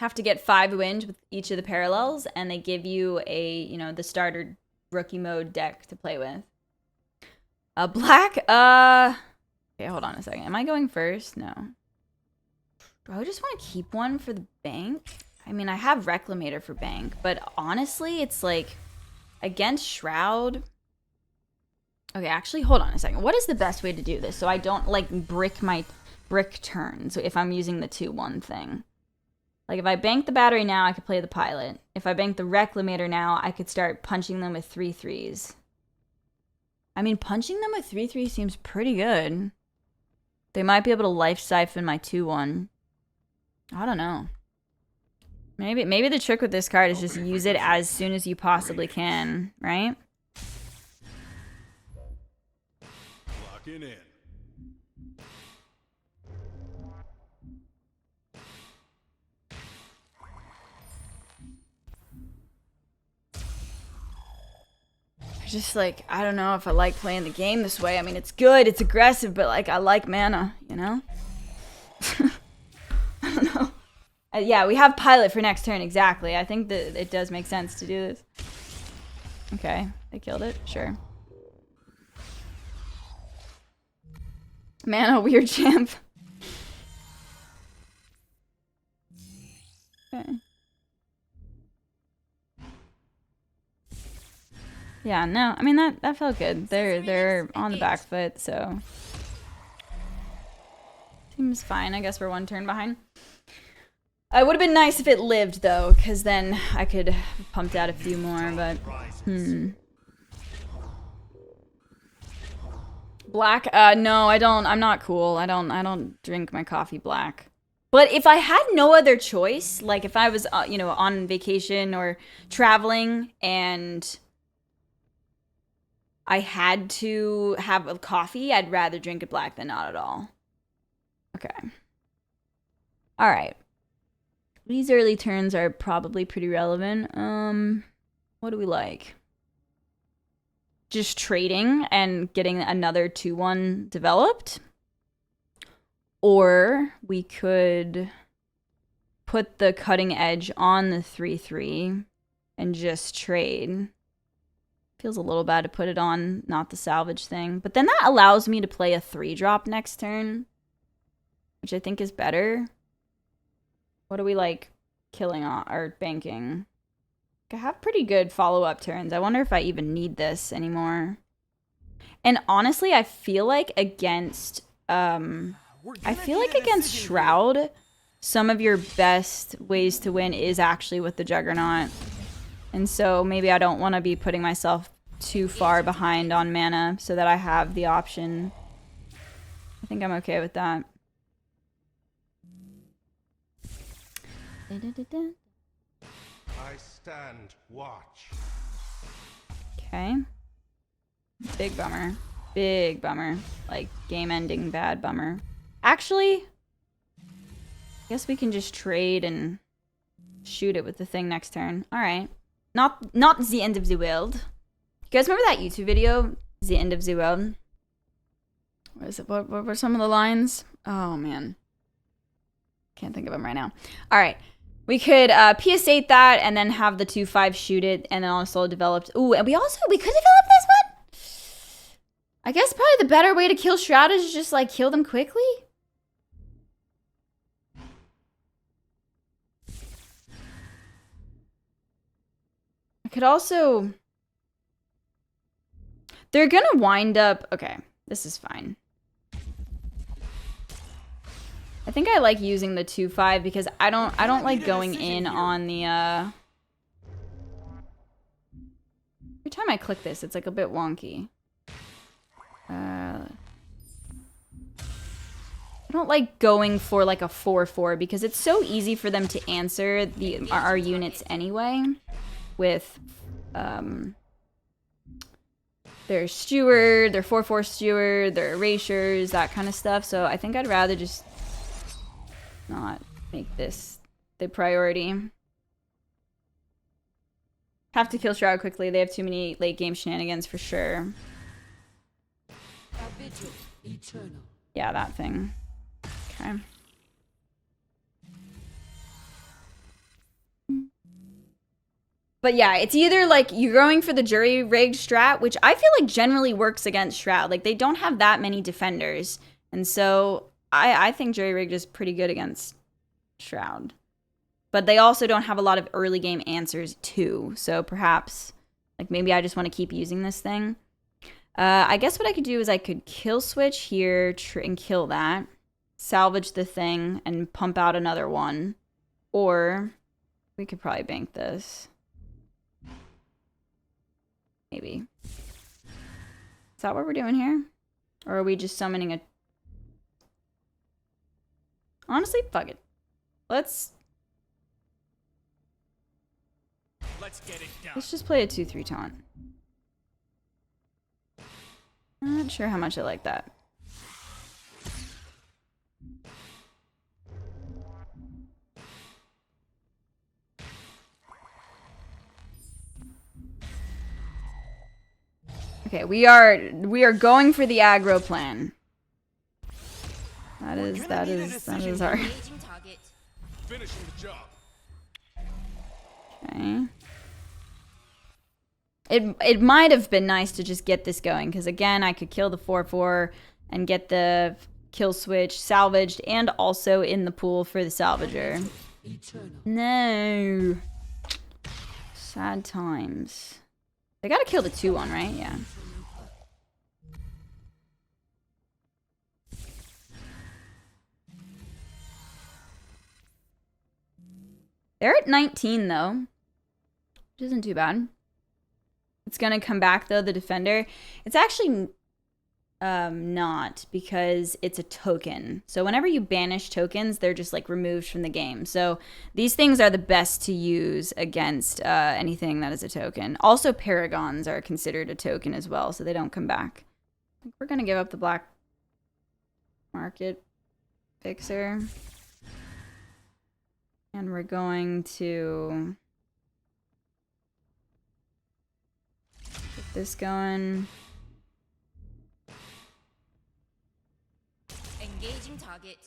have to get 5 wins with each of the parallels, and they give you a, you know, the starter rookie mode deck to play with. Black, okay, hold on a second. Am I going first? No. Do I just want to keep one for the bank? I mean, I have Reclamator for bank, but honestly, it's like against Shroud. Okay, actually, hold on a second. What is the best way to do this so I don't like brick my turns if I'm using the 2-1 thing? Like, if I bank the battery now, I could play the pilot. If I bank the Reclamator now, I could start punching them with 3/3s. I mean, punching them with 3/3 seems pretty good. They might be able to life siphon my 2-1. I don't know. Maybe the trick with this card is just use it as soon as you possibly can, right? Locking in. Just like, I don't know if I like playing the game this way. I mean, it's good, it's aggressive, but like, I like mana, you know? I don't know. Yeah, we have pilot for next turn, exactly. I think that it does make sense to do this. Okay, they killed it, sure. Mana, weird champ. Okay. Yeah, no, I mean, that felt good. They're on the back foot, so seems fine. I guess we're 1 turn behind. It would have been nice if it lived though, because then I could have pumped out a few more, but Black, no, I don't. I'm not cool. I don't drink my coffee black. But if I had no other choice, like if I was you know, on vacation or traveling and I had to have a coffee, I'd rather drink it black than not at all. Okay. All right. These early turns are probably pretty relevant. What do we like? Just trading and getting another 2-1 developed. Or we could put the cutting edge on the 3/3 and just trade. Feels a little bad to put it on, not the salvage thing. But then that allows me to play a 3-drop next turn, which I think is better. What do we like killing on or banking? I have pretty good follow-up turns. I wonder if I even need this anymore. And honestly, I feel like against Shroud, some of your best ways to win is actually with the Juggernaut. And so maybe I don't want to be putting myself too far behind on mana so that I have the option. I think I'm okay with that. I stand watch. Okay. Big bummer. Big bummer. Like, game-ending bad bummer. Actually, I guess we can just trade and shoot it with the thing next turn. Alright. Not the end of the world. You guys remember that YouTube video? The end of the world? What is it? What were some of the lines? Oh, man. Can't think of them right now. Alright. We could PS8 that and then have the 2/5 shoot it and then also developed. Ooh, and we could develop this one? I guess probably the better way to kill Shroud is just like kill them quickly. I could also. They're gonna wind up. Okay, this is fine. I think I like using the 2/5 because I don't like going in on the every time I click this, it's like a bit wonky. I don't like going for like a 4/4 because it's so easy for them to answer our units anyway with their steward, their 4/4 steward, their erasures, that kind of stuff. So I think I'd rather just not make this the priority. Have to kill Shroud quickly. They have too many late game shenanigans for sure. Yeah, that thing. Okay. But yeah, it's either like you're going for the jury-rigged strat, which I feel like generally works against Shroud. Like, they don't have that many defenders. And so I think jury-rigged is pretty good against Shroud. But they also don't have a lot of early game answers too. So perhaps, like, maybe I just want to keep using this thing. I guess what I could do is I could kill switch here and kill that. Salvage the thing and pump out another one. Or we could probably bank this. Maybe. Is that what we're doing here? Or are we just summoning a... Honestly, fuck it. Let's get it done. Let's just play a 2/3 taunt. I'm not sure how much I like that. Okay, we are going for the aggro plan. That is our Finishing the job. Okay. It might have been nice to just get this going, because again, I could kill the 4/4 and get the kill switch salvaged and also in the pool for the salvager. No. Sad times. They gotta kill the 2/1, right? Yeah. They're at 19 though, which isn't too bad. It's gonna come back though, the defender. It's actually not, because it's a token. So whenever you banish tokens, they're just like removed from the game. So these things are the best to use against anything that is a token. Also, paragons are considered a token as well, so they don't come back. I think we're gonna give up the black market fixer. And we're going to get this going. Engaging target.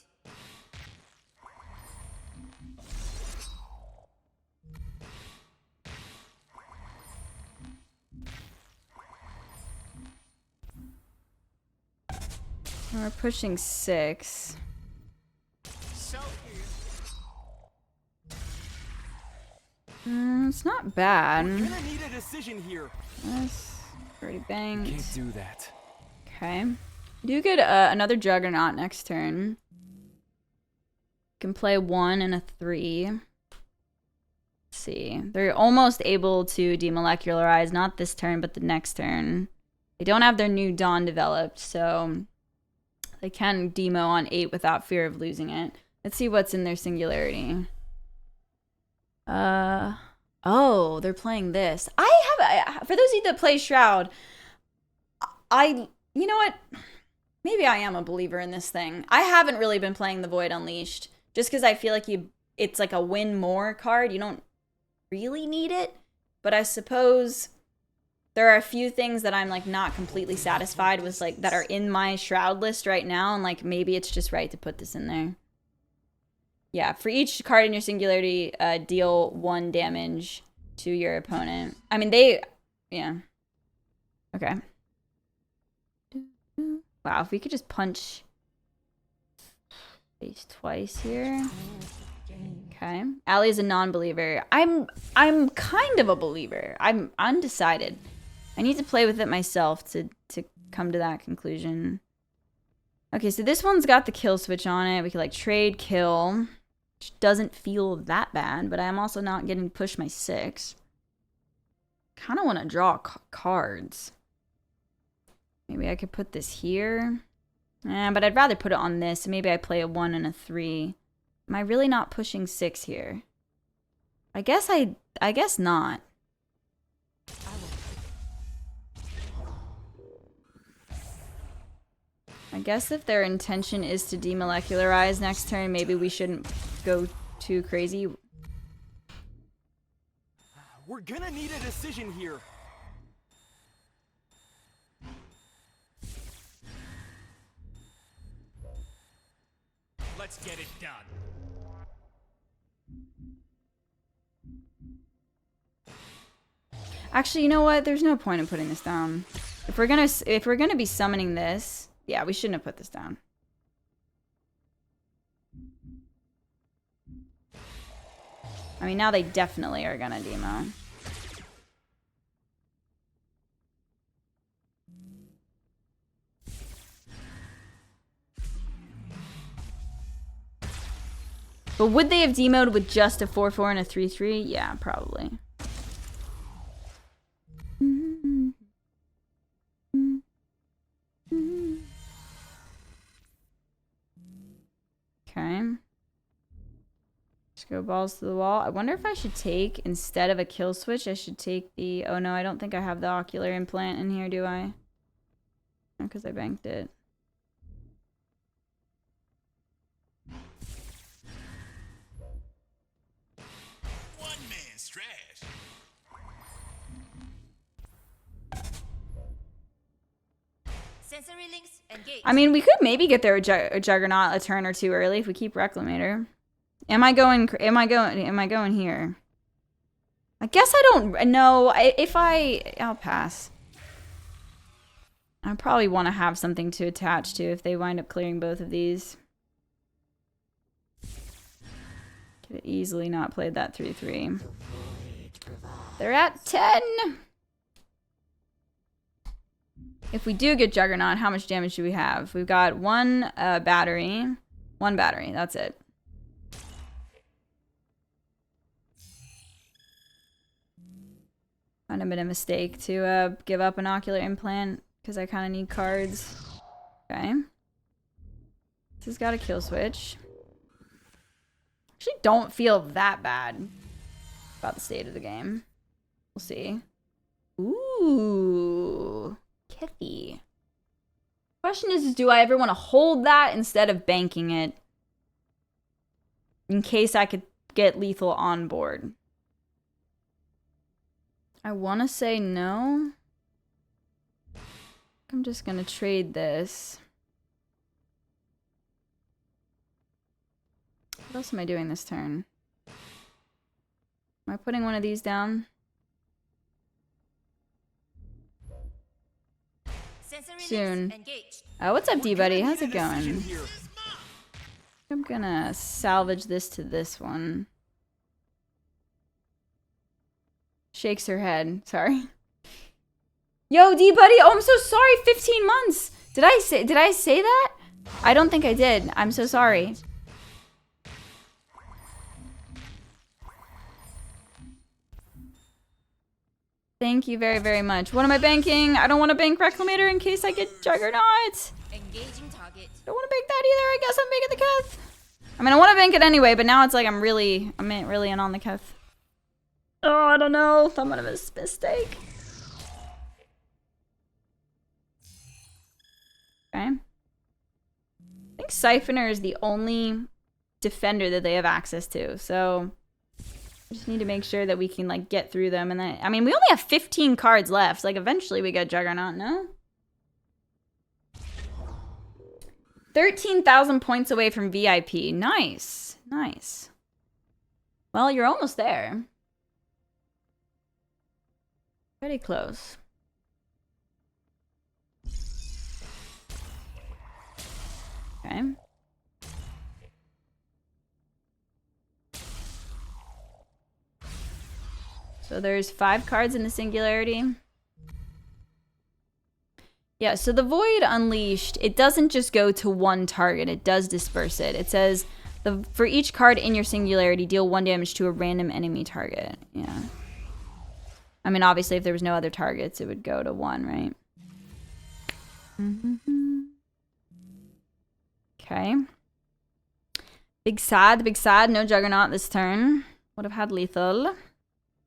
And we're pushing 6. It's not bad. We're gonna need a decision here. That's pretty banged. Can't do that. Okay. Do get another Juggernaut next turn. Can play 1 and a 3. Let's see. They're almost able to demolecularize, not this turn, but the next turn. They don't have their new Dawn developed, so they can demo on 8 without fear of losing it. Let's see what's in their singularity. Oh, they're playing this. For those of you that play Shroud, you know what? Maybe I am a believer in this thing. I haven't really been playing the Void Unleashed, just because I feel like it's like a win more card. You don't really need it, but I suppose there are a few things that I'm like not completely satisfied with, like that are in my Shroud list right now, and like maybe it's just right to put this in there. Yeah, for each card in your singularity, deal 1 damage to your opponent. I mean, yeah. Okay. Wow, if we could just punch face twice here. Okay. Allie is a non-believer. I'm kind of a believer. I'm undecided. I need to play with it myself to come to that conclusion. Okay, so this one's got the kill switch on it. We could like trade kill, which doesn't feel that bad, but I'm also not getting pushed my 6. Kind of want to draw cards. Maybe I could put this here. But I'd rather put it on this. So maybe I play a 1 and a 3. Am I really not pushing 6 here? I guess not. I guess if their intention is to demolecularize next turn, maybe we shouldn't go too crazy. We're gonna need a decision here. Let's get it done. Actually, you know what? There's no point in putting this down. If we're gonna be summoning this, yeah, we shouldn't have put this down. I mean, now they definitely are gonna demo. But would they have demoed with just a 4/4 and a 3/3? Yeah, probably. Okay. Just go balls to the wall. I wonder if I should take, instead of a kill switch, I should take the... Oh no, I don't think I have the ocular implant in here, do I? Because I banked it. One man's trash. Sensory links engaged. I mean, we could maybe get there a Juggernaut a turn or 2 early if we keep Reclamator. Am I going here? I guess I don't know. I'll pass. I probably want to have something to attach to if they wind up clearing both of these. Could have easily not played that 3/3. They're at 10. If we do get Juggernaut, how much damage do we have? We've got 1 battery. 1 battery, that's it. Might have been a mistake to give up an ocular implant because I kind of need cards. Okay. This has got a kill switch. Actually, don't feel that bad about the state of the game. We'll see. Ooh. Kithy. Question is do I ever want to hold that instead of banking it in case I could get lethal on board? I want to say no. I'm just going to trade this. What else am I doing this turn? Am I putting one of these down? Soon. Oh, what's up, D-Buddy? How's it going? I'm gonna salvage this to this one. Shakes her head. Sorry. Yo, D-Buddy! Oh, I'm so sorry! 15 months! Did I say that? I don't think I did. I'm so sorry. Thank you very, very much. What am I banking? I don't want to bank Reclamator in case I get Juggernaut. Engaging target. Don't want to bank that either. I guess I'm banking the Keth. I mean, I want to bank it anyway, but now it's like I'm really in on the Keth. Oh, I don't know. I'm gonna miss a mistake. Okay. I think Siphoner is the only defender that they have access to, so I just need to make sure that we can like get through them. And then, I mean, we only have 15 cards left. Like, eventually we get Juggernaut, no? 13,000 points away from VIP. Nice. Nice. Well, you're almost there. Pretty close. Okay. So there's 5 cards in the Singularity. Yeah, so the Void Unleashed, it doesn't just go to one target, it does disperse it. It says, for each card in your Singularity, deal 1 damage to a random enemy target. Yeah. I mean, obviously, if there was no other targets, it would go to 1, right? Okay. Big sad, no Juggernaut this turn. Would have had lethal.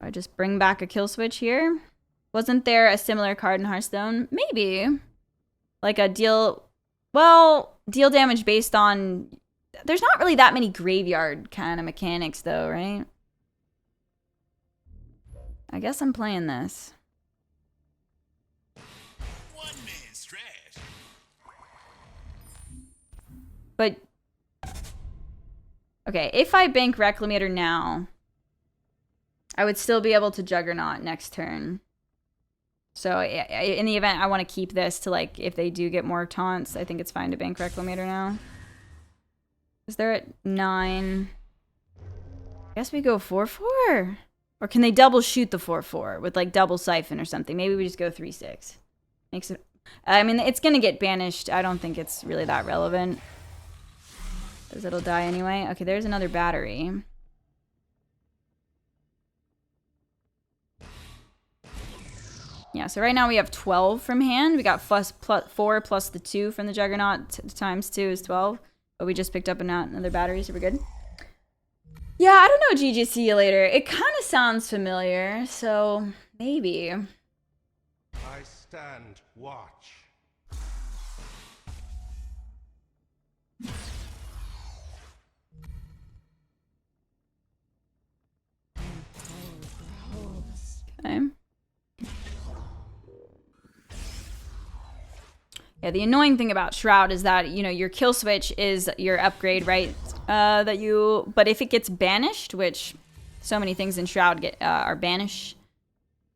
I just bring back a kill switch here. Wasn't there a similar card in Hearthstone? Maybe. Like a deal damage based on... There's not really that many graveyard kind of mechanics though, right? I guess I'm playing this. One man's trash. But... Okay, if I bank Reclamator now, I would still be able to Juggernaut next turn. So in the event I want to keep this to like, if they do get more taunts, I think it's fine to bank Reclamator now. Is there at 9? I guess we go 4-4. Or can they double shoot the 4-4 with like double Siphon or something? Maybe we just go 3-6. Makes it... I mean, it's going to get banished. I don't think it's really that relevant. Because it'll die anyway. Okay, there's another battery. Yeah, so right now we have 12 from hand. We got 4 plus the 2 from the Juggernaut times 2 is 12. But we just picked up another battery, so we're good. Yeah, I don't know, GG, see you later. It kind of sounds familiar, so maybe. I stand watch. Okay. Yeah, the annoying thing about Shroud is that, you know, your kill switch is your upgrade, right? But if it gets banished, which so many things in Shroud are banish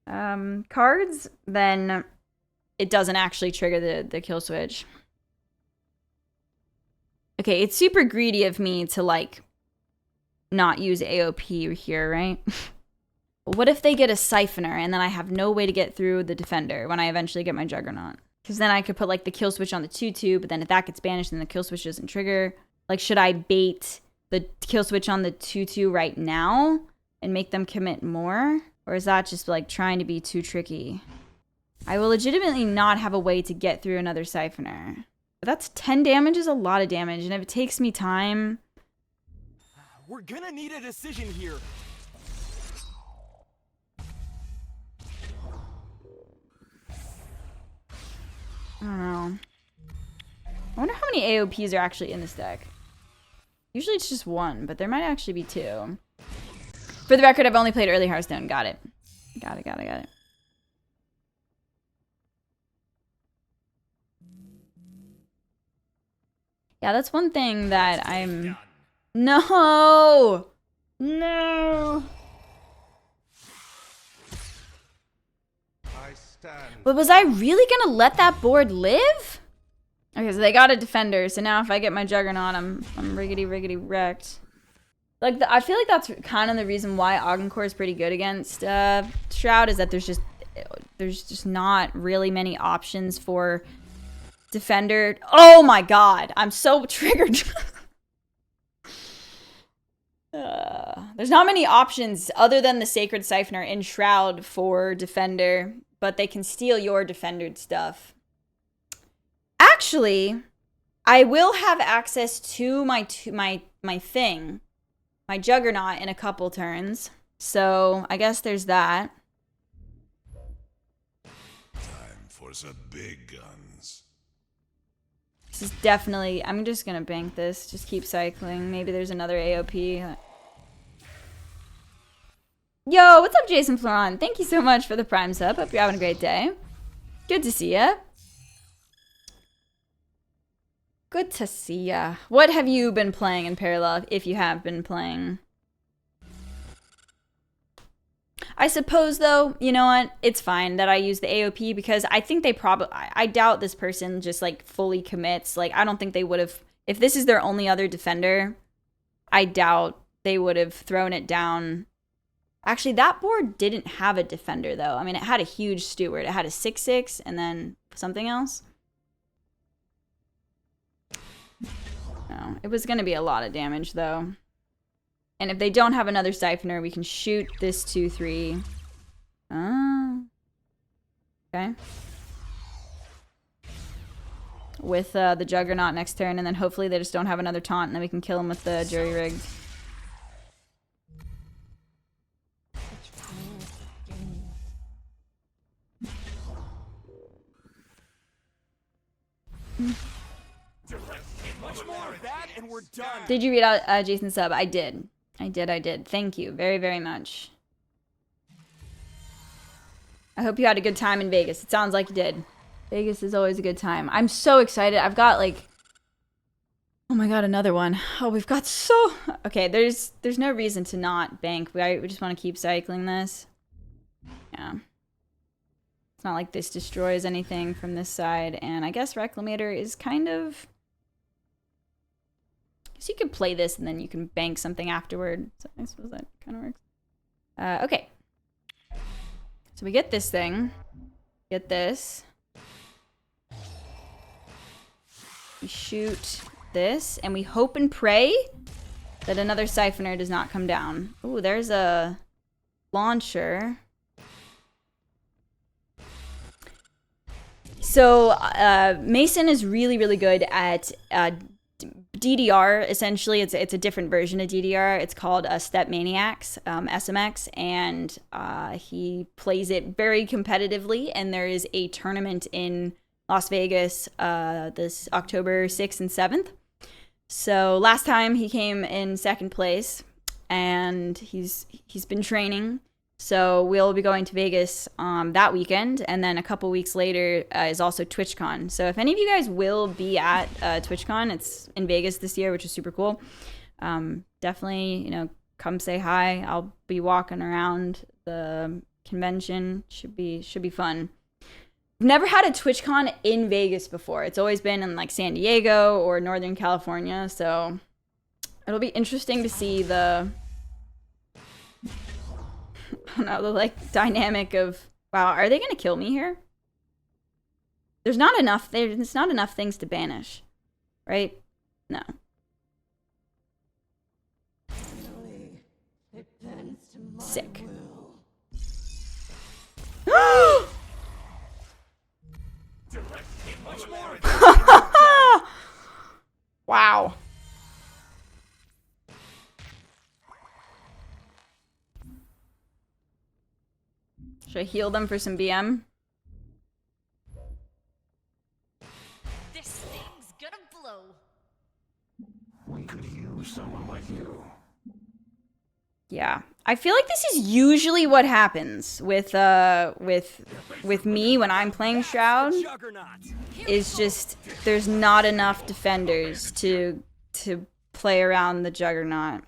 cards, then it doesn't actually trigger the kill switch. Okay, it's super greedy of me to, like, not use AOP here, right? What if they get a Siphoner and then I have no way to get through the Defender when I eventually get my Juggernaut? Because then I could put, like, the kill switch on the 2-2, but then if that gets banished, then the kill switch doesn't trigger. Like, should I bait the kill switch on the 2-2 right now and make them commit more? Or is that just, like, trying to be too tricky? I will legitimately not have a way to get through another Siphoner. But that's 10 damage is a lot of damage, and if it takes me time... We're gonna need a decision here. I don't know. I wonder how many AOPs are actually in this deck. Usually it's just 1, but there might actually be 2. For the record, I've only played early Hearthstone. Got it. Got it. Yeah, that's one thing that I'm... No! No! But was I really gonna let that board live? Okay, so they got a Defender, so now if I get my Juggernaut, I'm riggedy wrecked. Like, I feel like that's kind of the reason why Augencore is pretty good against Shroud, is that there's just not really many options for Defender. Oh my god, I'm so triggered. There's not many options other than the Sacred Siphoner in Shroud for Defender, but they can steal your Defendered stuff. Actually, I will have access to my thing, my Juggernaut, in a couple turns. So I guess there's that. Time for some big guns. This is definitely... I'm just gonna bank this. Just keep cycling. Maybe there's another AOP. Yo, what's up, Jason Florent? Thank you so much for the Prime sub. Hope you're having a great day. Good to see ya. Good to see ya. What have you been playing in Parallel, if you have been playing? I suppose, though, you know what? It's fine that I use the AOP because I think they probably... I doubt this person just, like, fully commits. Like, I don't think they would have... If this is their only other defender, I doubt they would have thrown it down. Actually, that board didn't have a defender, though. I mean, it had a huge steward. It had a 6/6 and then something else. No, it was going to be a lot of damage, though. And if they don't have another Siphoner, we can shoot this 2/3. Okay. With the Juggernaut next turn, and then hopefully they just don't have another taunt, and then we can kill him with the jury rig. Much more of that, and we're done. Did you read out Jason's sub? I did. I did. Thank you very, very much. I hope you had a good time in Vegas. It sounds like you did. Vegas is always a good time. I'm so excited. I've got like... Oh my god, another one. Oh, we've got so... Okay, there's no reason to not bank. We just want to keep cycling this. Yeah. It's not like this destroys anything from this side. And I guess Reclamator is kind of... So you could play this and then you can bank something afterward. So I suppose that kind of works. Okay. So we get this thing. Get this. We shoot this. And we hope and pray that another Siphoner does not come down. Ooh, there's a launcher. So Mason is really, really good at... DDR, essentially, it's a different version of DDR. It's called Step Maniacs, SMX, and he plays it very competitively. And there is a tournament in Las Vegas this October 6th and 7th. So last time he came in second place, and he's been training. So we'll be going to Vegas that weekend, and then a couple weeks later is also TwitchCon. So if any of you guys will be at TwitchCon, it's in Vegas this year, which is super cool. Definitely, you know, come say hi. I'll be walking around the convention. Should be fun. I've never had a TwitchCon in Vegas before. It's always been in like San Diego or Northern California. So it'll be interesting to see the... I don't know, the like dynamic of, wow, are they gonna kill me here? There's not enough things to banish, right? No. Sick. Wow. Should I heal them for some BM? This thing's gonna blow. We could use someone like you. Yeah. I feel like this is usually what happens with me when I'm playing Shroud. Juggernaut. Is just there's not enough defenders to play around the Juggernaut.